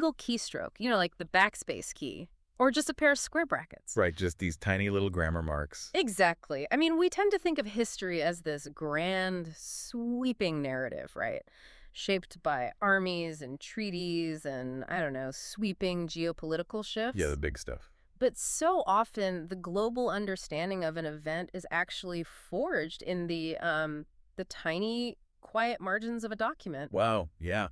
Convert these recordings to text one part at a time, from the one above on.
single keystroke, like the backspace key, or just a pair of square brackets. Right, just these tiny little grammar marks. Exactly. I mean, we tend to think of history as this grand, sweeping narrative, right? Shaped by armies and treaties and, I don't know, sweeping geopolitical Yeah, the shifts. big stuff. But so often, the global understanding of an event is actually forged in the tiny, quiet margins of a document. Wow, yeah,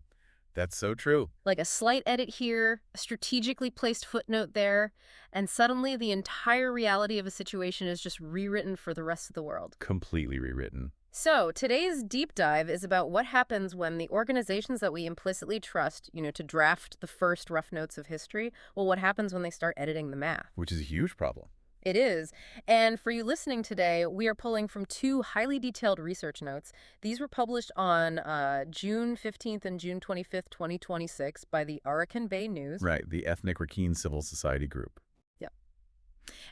that's so true. Like a slight edit here, a strategically placed footnote there, and suddenly the entire reality of a situation is just rewritten for the rest of the world. Completely rewritten. So today's deep dive is about what happens when the organizations that we implicitly trust, to draft the first rough notes of history, well, what happens when they start editing the math? Which is a huge problem. It is. And for you listening today, we are pulling from two highly detailed research notes. These were published on June 15th and June 25th, 2026 by the Arakan Bay News. Right, the Ethnic Rakhine Civil Society Group. Yep.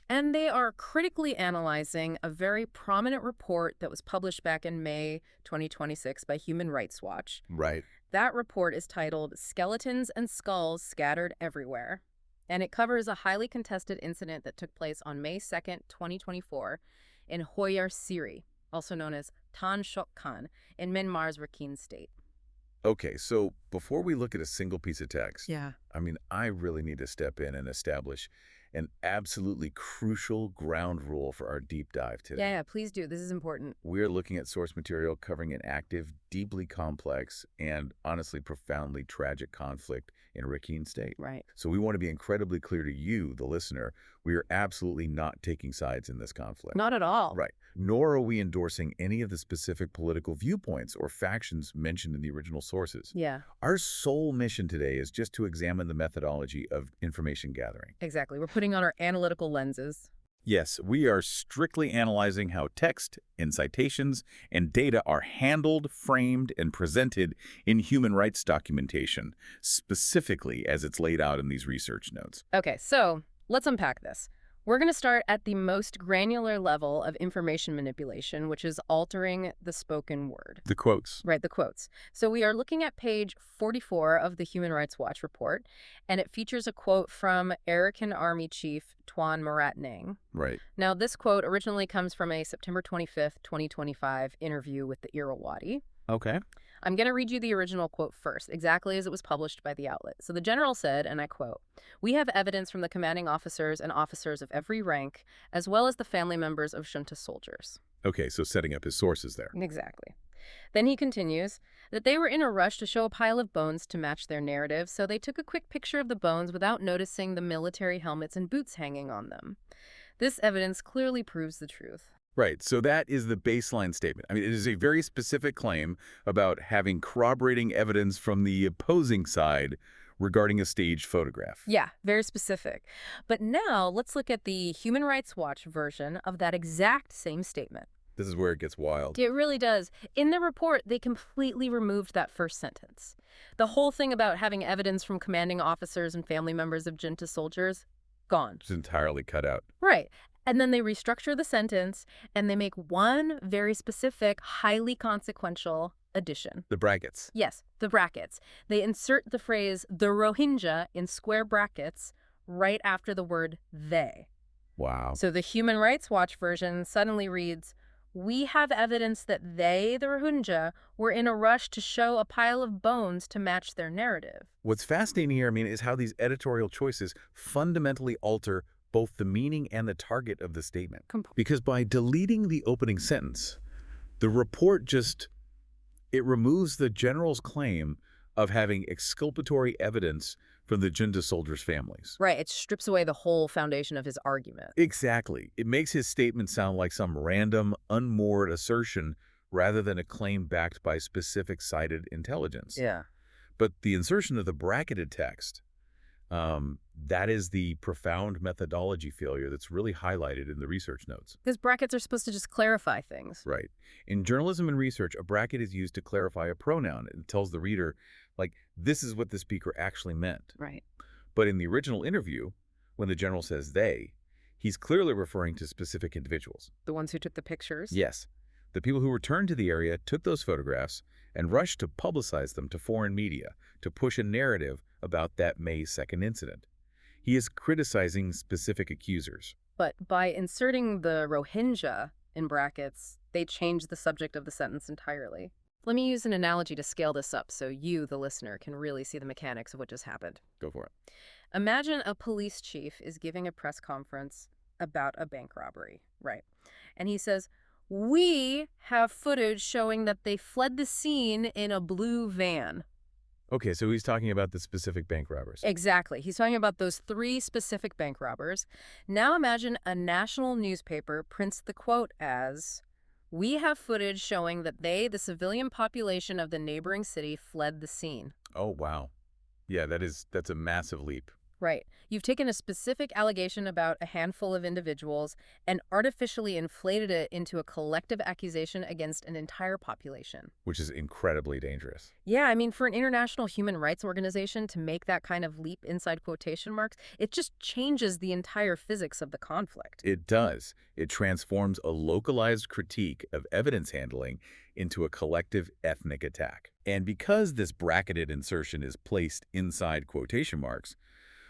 And they are critically analyzing a very prominent report that was published back in May 2026 by Human Rights Watch. Right. That report is titled Skeletons and Skulls Scattered Everywhere. And it covers a highly contested incident that took place on May 2nd, 2024 in Hoyyar, Siri, also known as Htan Shauk in Myanmar's Rakhine State. Okay, so before we look at a single piece of text, Yeah. I really need to step in and establish an absolutely crucial ground rule for our deep dive today. Yeah, please do. This is important. We're looking at source material covering an active, deeply complex, and honestly profoundly tragic conflict in Rakhine State. Right. So we want to be incredibly clear to you, the listener, we are absolutely not taking sides in this conflict. Not at all. Right. Nor are we endorsing any of the specific political viewpoints or factions mentioned in the original sources. Yeah, Our sole mission today is just to examine the methodology of information gathering. exactly. We're putting on our analytical lenses. Yes, we are strictly analyzing how text and citations and data are handled, framed, and presented in human rights documentation, specifically as it's laid out in these research notes. Okay, so let's unpack this. We're going to start at the most granular level of information manipulation, which is altering the spoken word. The quotes. Right, the quotes. So we are looking at page 44 of the Human Rights Watch report, and it features a quote from Arakan Army Chief Tuan Marat Nang. Right. Now, this quote originally comes from a September 25th, 2025 interview with the Irrawaddy. Okay. I'm going to read you the original quote first, exactly as it was published by the outlet. So the general said, and I quote, "We have evidence from the commanding officers and officers of every rank, as well as the family members of junta soldiers." Okay, so setting up his sources there. Exactly. Then he continues that they were in a rush to show a pile of bones to match their narrative, so they took a quick picture of the bones without noticing the military helmets and boots hanging on them. This evidence clearly proves the truth. Right, so that is the baseline statement. It is a very specific claim about having corroborating evidence from the opposing side regarding a staged photograph. Yeah, very specific. But now let's look at the Human Rights Watch version of that exact same statement. This is where it gets wild. It really does. In the report, they completely removed that first sentence. The whole thing about having evidence from commanding officers and family members of junta soldiers, gone. It's entirely cut out. Right. And then they restructure the sentence, and they make one very specific, highly consequential addition. The brackets. Yes, the brackets. They insert the phrase, the Rohingya, in square brackets right after the word they. Wow. So the Human Rights Watch version suddenly reads, "We have evidence that they, the Rohingya, were in a rush to show a pile of bones to match their narrative." What's fascinating here, is how these editorial choices fundamentally alter both the meaning and the target of the statement. Because by deleting the opening sentence, the report it removes the general's claim of having exculpatory evidence from the junta soldiers' families. Right, it strips away the whole foundation of his argument. Exactly. It makes his statement sound like some random, unmoored assertion rather than a claim backed by specific cited intelligence. Yeah. But the insertion of the bracketed text, that is the profound methodology failure that's really highlighted in the research notes. Because brackets are supposed to just clarify things. Right. In journalism and research, a bracket is used to clarify a pronoun. It tells the reader, this is what the speaker actually meant. Right. But in the original interview, when the general says they, he's clearly referring to specific individuals. The ones who took the pictures? Yes. The people who returned to the area took those photographs and rushed to publicize them to foreign media to push a narrative about that May 2nd incident. He is criticizing specific accusers. But by inserting the Rohingya in brackets, they change the subject of the sentence entirely. Let me use an analogy to scale this up so you, the listener, can really see the mechanics of what just happened. Go for it. Imagine a police chief is giving a press conference about a bank robbery, right? And he says, "We have footage showing that they fled the scene in a blue van." Okay, so he's talking about the specific bank robbers. Exactly. He's talking about those 3 specific bank robbers. Now imagine a national newspaper prints the quote as, "We have footage showing that they, the civilian population of the neighboring city, fled the scene." Oh, wow. Yeah, that's a massive leap. Right. You've taken a specific allegation about a handful of individuals and artificially inflated it into a collective accusation against an entire population. Which is incredibly dangerous. Yeah, I mean, for an international human rights organization to make that kind of leap inside quotation marks, it just changes the entire physics of the conflict. It does. It transforms a localized critique of evidence handling into a collective ethnic attack. And because this bracketed insertion is placed inside quotation marks,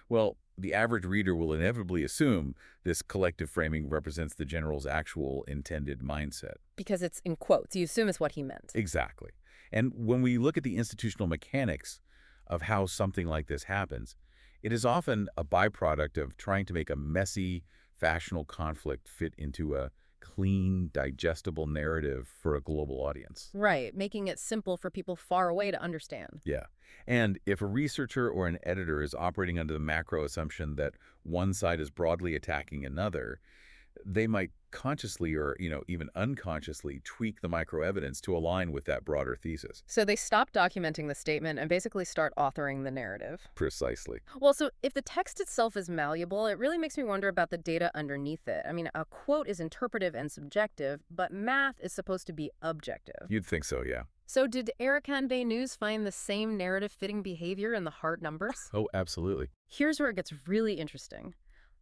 well, the average reader will inevitably assume this collective framing represents the general's actual intended mindset. Because it's in quotes. You assume it's what he meant. Exactly. And when we look at the institutional mechanics of how something like this happens, it is often a byproduct of trying to make a messy, factional conflict fit into a clean, digestible narrative for a global audience. Right, making it simple for people far away to understand. Yeah. And if a researcher or an editor is operating under the macro assumption that one side is broadly attacking another, they might consciously or, even unconsciously tweak the microevidence to align with that broader thesis. So they stop documenting the statement and basically start authoring the narrative. Precisely. Well, so if the text itself is malleable, it really makes me wonder about the data underneath it. I mean, a quote is interpretive and subjective, but math is supposed to be objective. You'd think so, yeah. So did Arakan Bay News find the same narrative-fitting behavior in the hard numbers? Oh, absolutely. Here's where it gets really interesting.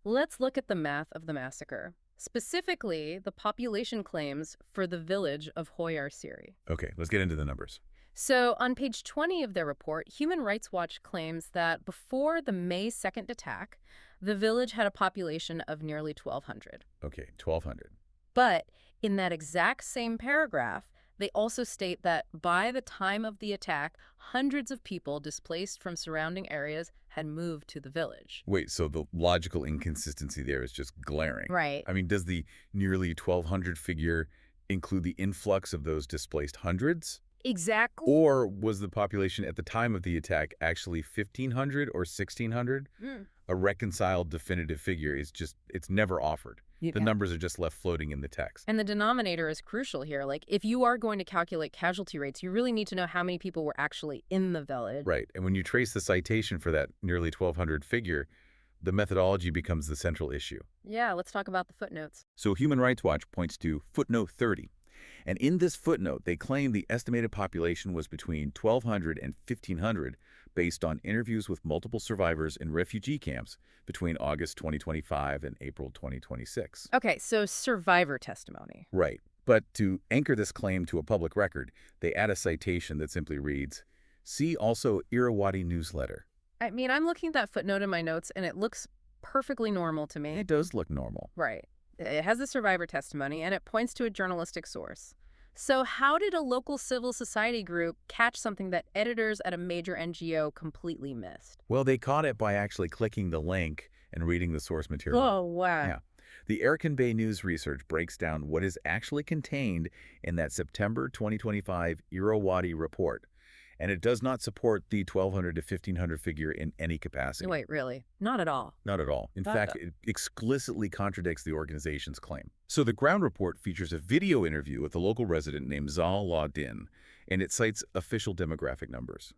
Let's look at the math of the massacre. Specifically, the population claims for the village of Hoyyar, Siri. Okay, let's get into the numbers. So on page 20 of their report, Human Rights Watch claims that before the May 2nd attack, the village had a population of nearly 1,200. Okay, 1,200. But in that exact same paragraph, they also state that by the time of the attack, hundreds of people displaced from surrounding areas had moved to the village. Wait, so the logical inconsistency there is just glaring. Right. I mean, does the nearly 1,200 figure include the influx of those displaced hundreds? Exactly. Or was the population at the time of the attack actually 1,500 or 1,600? A reconciled definitive figure is it's never offered. The numbers are just left floating in the text. And the denominator is crucial here. Like, if you are going to calculate casualty rates, you really need to know how many people were actually in the village. Right. And when you trace the citation for that nearly 1,200 figure, the methodology becomes the central issue. Yeah, let's talk about the footnotes. So Human Rights Watch points to footnote 30. And in this footnote, they claim the estimated population was between 1,200 and 1,500 based on interviews with multiple survivors in refugee camps between August 2025 and April 2026. Okay, so survivor testimony. Right. But to anchor this claim to a public record, they add a citation that simply reads, "See also Irrawaddy newsletter." I mean, I'm looking at that footnote in my notes, and it looks perfectly normal to me. It does look normal. Right. It has the survivor testimony, and it points to a journalistic source. So how did a local civil society group catch something that editors at a major NGO completely missed? Well, they caught it by actually clicking the link and reading the source material. Oh, wow. Yeah. The Arakan Bay News research breaks down what is actually contained in that September 2025 Irrawaddy report. And it does not support the 1,200 to 1,500 figure in any capacity. Wait, really? Not at all? Not at all. In fact, it explicitly contradicts the organization's claim. So the ground report features a video interview with a local resident named Zal Law-Din, and it cites official demographic numbers.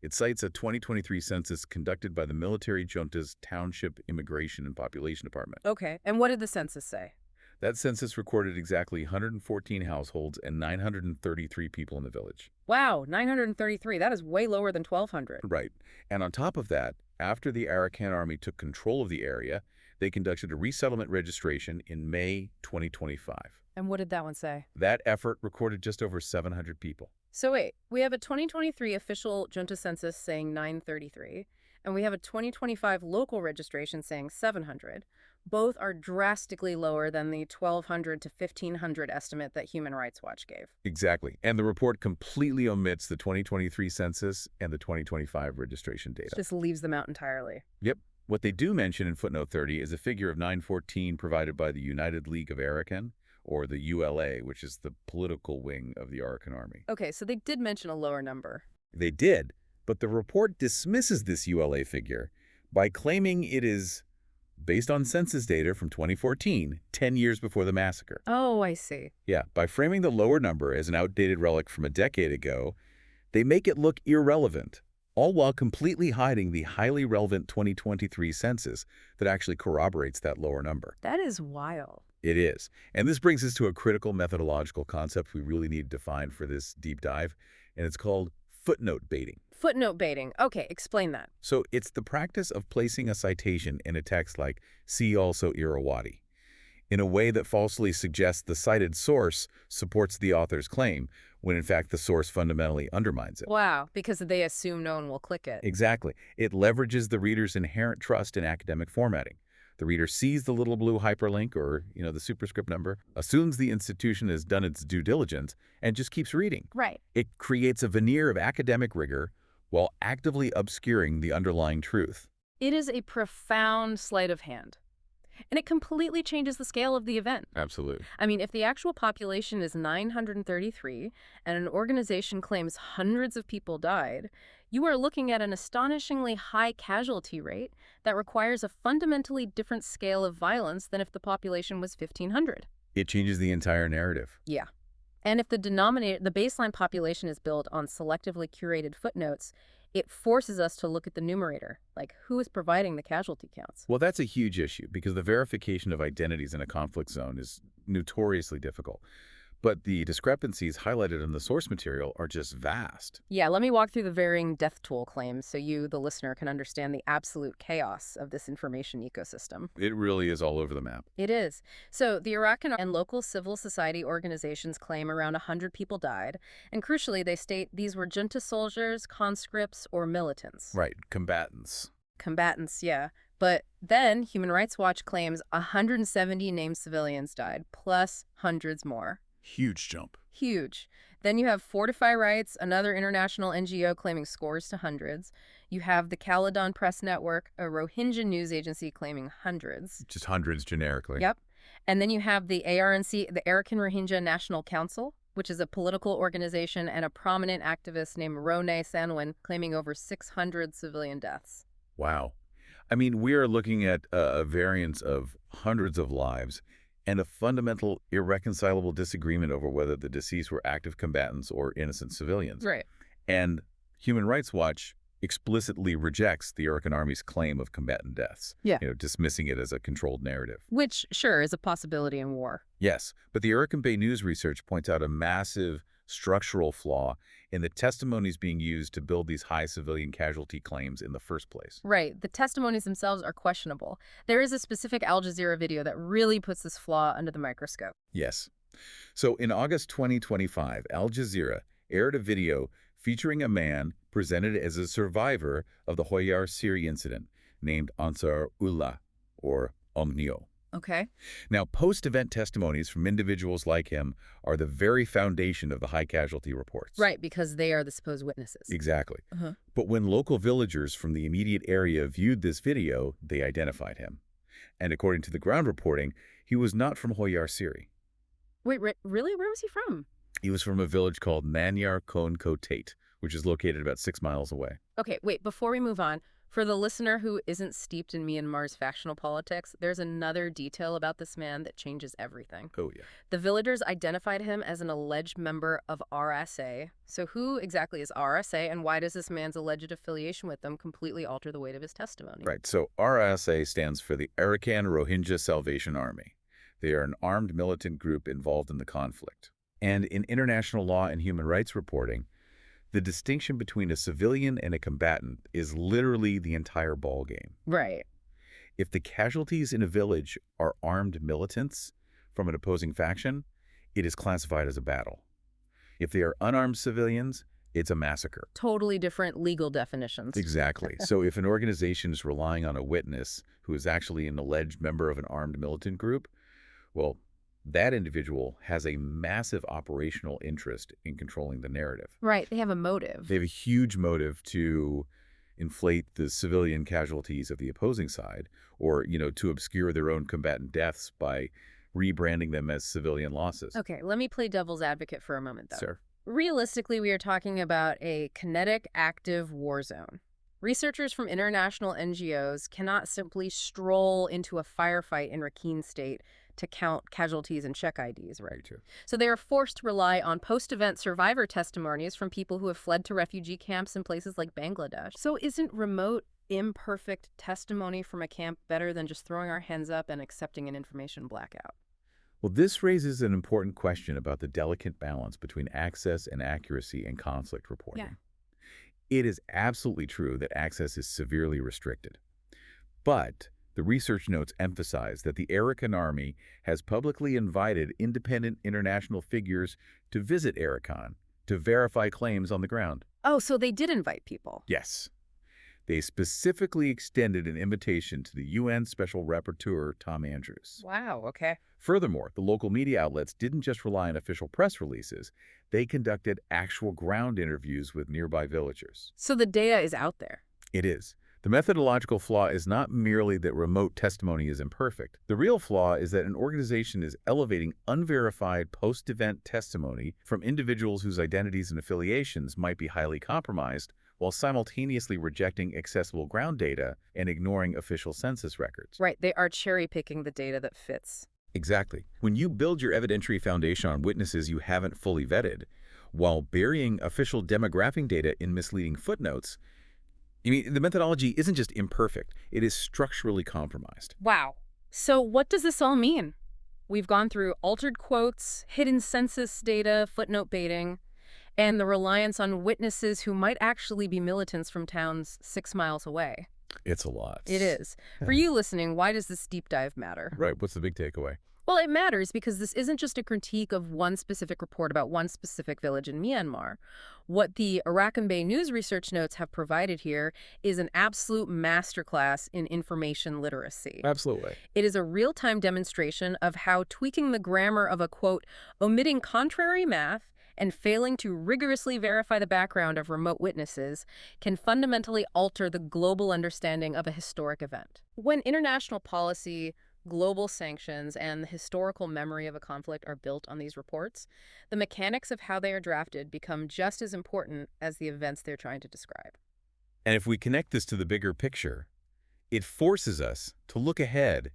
It cites a 2023 census conducted by the military junta's Township Immigration and Population Department. Okay, and what did the census say? That census recorded exactly 114 households and 933 people in the village. Wow, 933. That is way lower than 1,200. Right. And on top of that, After the Arakan army took control of the area, they conducted a resettlement registration in May 2025. And what did that one say? That effort recorded just over 700 people. So wait, we have a 2023 official junta census saying 933, and we have a 2025 local registration saying 700. Both are drastically lower than the 1,200 to 1,500 estimate that Human Rights Watch gave. Exactly. And the report completely omits the 2023 census and the 2025 registration data. Just leaves them out entirely. Yep. What they do mention in footnote 30 is a figure of 914 provided by the United League of Arakan, or the ULA, which is the political wing of the Arakan army. Okay, so they did mention a lower number. They did, but the report dismisses this ULA figure by claiming it is based on census data from 2014, 10 years before the massacre. Oh, I see. Yeah, by framing the lower number as an outdated relic from a decade ago, they make it look irrelevant, all while completely hiding the highly relevant 2023 census that actually corroborates that lower number. That is wild. It is. And this brings us to a critical methodological concept we really need to define for this deep dive, and it's called footnote baiting. Footnote baiting. Okay, explain that. So it's the practice of placing a citation in a text like, "See also Irrawaddy," in a way that falsely suggests the cited source supports the author's claim, when in fact the source fundamentally undermines it. Wow, because they assume no one will click it. Exactly. It leverages the reader's inherent trust in academic formatting. The reader sees the little blue hyperlink or, the superscript number, assumes the institution has done its due diligence, and just keeps reading. Right. It creates a veneer of academic rigor while actively obscuring the underlying truth. It is a profound sleight of hand. And it completely changes the scale of the event. Absolutely. I mean, if the actual population is 933 and an organization claims hundreds of people died, you are looking at an astonishingly high casualty rate that requires a fundamentally different scale of violence than if the population was 1,500. It changes the entire narrative. Yeah. And if the baseline population is built on selectively curated footnotes, it forces us to look at the numerator, like who is providing the casualty counts. Well, that's a huge issue because the verification of identities in a conflict zone is notoriously difficult. But the discrepancies highlighted in the source material are just vast. Yeah, let me walk through the varying death toll claims so you, the listener, can understand the absolute chaos of this information ecosystem. It really is all over the map. It is. So the Iraqi and local civil society organizations claim around 100 people died, and crucially, they state these were junta soldiers, conscripts, or militants. Right, combatants. Combatants, yeah. But then Human Rights Watch claims 170 named civilians died, plus hundreds more. Huge jump. Huge. Then you have Fortify Rights, another international NGO claiming scores to hundreds. You have the Caledon Press Network, a Rohingya news agency claiming hundreds. Just hundreds generically. Yep. And then you have the ARNC, the Arakan Rohingya National Council, which is a political organization and a prominent activist named Rone Sanwin claiming over 600 civilian deaths. Wow. I mean, we are looking at a variance of hundreds of lives and a fundamental, irreconcilable disagreement over whether the deceased were active combatants or innocent civilians. Right. And Human Rights Watch explicitly rejects the Arakan Army's claim of combatant deaths, Yeah. Dismissing it as a controlled narrative. Which, sure, is a possibility in war. Yes, but the Arakan Bay News research points out a massive structural flaw in the testimonies being used to build these high civilian casualty claims in the first place. Right. The testimonies themselves are questionable. There is a specific Al Jazeera video that really puts this flaw under the microscope. Yes. So in August 2025, Al Jazeera aired a video featuring a man presented as a survivor of the Hoyyar Siri incident named Ansar Ullah, or Omnio. Okay. Now, post-event testimonies from individuals like him are the very foundation of the high casualty reports. Right, because they are the supposed witnesses. Exactly. Uh-huh. But when local villagers from the immediate area viewed this video, they identified him. And according to the ground reporting, he was not from Hoyyar Siri. Wait, really? Where was he from? He was from a village called Manyar Kon Kotate, which is located about 6 miles away. Okay, wait, before we move on, for the listener who isn't steeped in Myanmar's factional politics, there's another detail about this man that changes everything. Oh, yeah. The villagers identified him as an alleged member of RSA. So who exactly is RSA, and why does this man's alleged affiliation with them completely alter the weight of his testimony? Right, so RSA stands for the Arakan Rohingya Salvation Army. They are an armed militant group involved in the conflict. And in international law and human rights reporting, The distinction between a civilian and a combatant is literally the entire ballgame. Right. If the casualties in a village are armed militants from an opposing faction, it is classified as a battle. If they are unarmed civilians, it's a massacre. Totally different legal definitions. Exactly. So if an organization is relying on a witness who is actually an alleged member of an armed militant group, well, that individual has a massive operational interest in controlling the narrative. Right. They have a motive. They have a huge motive to inflate the civilian casualties of the opposing side, or, to obscure their own combatant deaths by rebranding them as civilian losses. Okay, let me play devil's advocate for a moment, though. Sure. Realistically, we are talking about a kinetic, active war zone. Researchers from international NGOs cannot simply stroll into a firefight in Rakhine State to count casualties and check IDs, right? Very true. So they are forced to rely on post-event survivor testimonies from people who have fled to refugee camps in places like Bangladesh. So isn't remote, imperfect testimony from a camp better than just throwing our hands up and accepting an information blackout? Well, this raises an important question about the delicate balance between access and accuracy in conflict reporting. Yeah. It is absolutely true that access is severely restricted. But the research notes emphasize that the Arakan Army has publicly invited independent international figures to visit Arakan to verify claims on the ground. Oh, so they did invite people. Yes. They specifically extended an invitation to the UN Special Rapporteur, Tom Andrews. Wow, okay. Furthermore, the local media outlets didn't just rely on official press releases. They conducted actual ground interviews with nearby villagers. So the data is out there. It is. The methodological flaw is not merely that remote testimony is imperfect. The real flaw is that an organization is elevating unverified post-event testimony from individuals whose identities and affiliations might be highly compromised, while simultaneously rejecting accessible ground data and ignoring official census records. Right, they are cherry-picking the data that fits. Exactly. When you build your evidentiary foundation on witnesses you haven't fully vetted, while burying official demographic data in misleading footnotes, the methodology isn't just imperfect, it is structurally compromised. Wow. So what does this all mean? We've gone through altered quotes, hidden census data, footnote baiting, and the reliance on witnesses who might actually be militants from towns 6 miles away. It's a lot. It is. For you listening, why does this deep dive matter? Right. What's the big takeaway? Well, it matters because this isn't just a critique of one specific report about one specific village in Myanmar. What the Arakan Bay News research notes have provided here is an absolute masterclass in information literacy. Absolutely. It is a real-time demonstration of how tweaking the grammar of a, quote, omitting contrary math and failing to rigorously verify the background of remote witnesses can fundamentally alter the global understanding of a historic event. When international policy, global sanctions, and the historical memory of a conflict are built on these reports, the mechanics of how they are drafted become just as important as the events they're trying to describe. And if we connect this to the bigger picture, it forces us to look ahead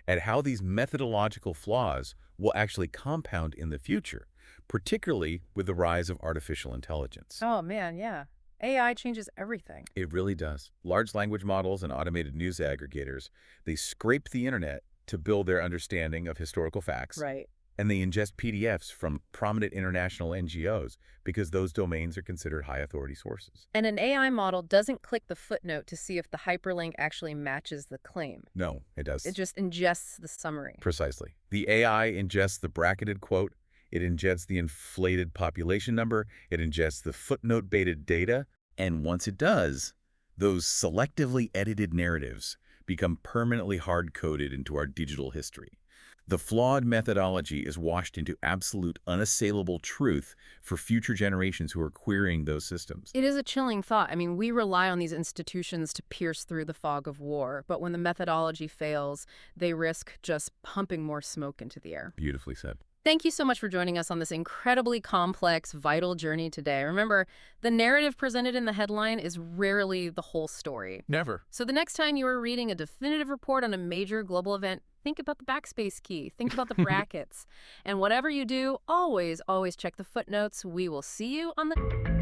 at how these methodological flaws will actually compound in the future, particularly with the rise of artificial intelligence. Oh, man, yeah. AI changes everything. It really does. Large language models and automated news aggregators, they scrape the internet to build their understanding of historical facts. Right. And they ingest PDFs from prominent international NGOs because those domains are considered high authority sources. And an AI model doesn't click the footnote to see if the hyperlink actually matches the claim. No, it does. It just ingests the summary. Precisely. The AI ingests the bracketed quote, it ingests the inflated population number, it ingests the footnote-baited data, and once it does, those selectively edited narratives become permanently hard-coded into our digital history. The flawed methodology is washed into absolute, unassailable truth for future generations who are querying those systems. It is a chilling thought. I mean, we rely on these institutions to pierce through the fog of war, but when the methodology fails, they risk just pumping more smoke into the air. Beautifully said. Thank you so much for joining us on this incredibly complex, vital journey today. Remember, the narrative presented in the headline is rarely the whole story. Never. So the next time you are reading a definitive report on a major global event, think about the backspace key, think about the brackets. And whatever you do, always, always check the footnotes. We will see you on the...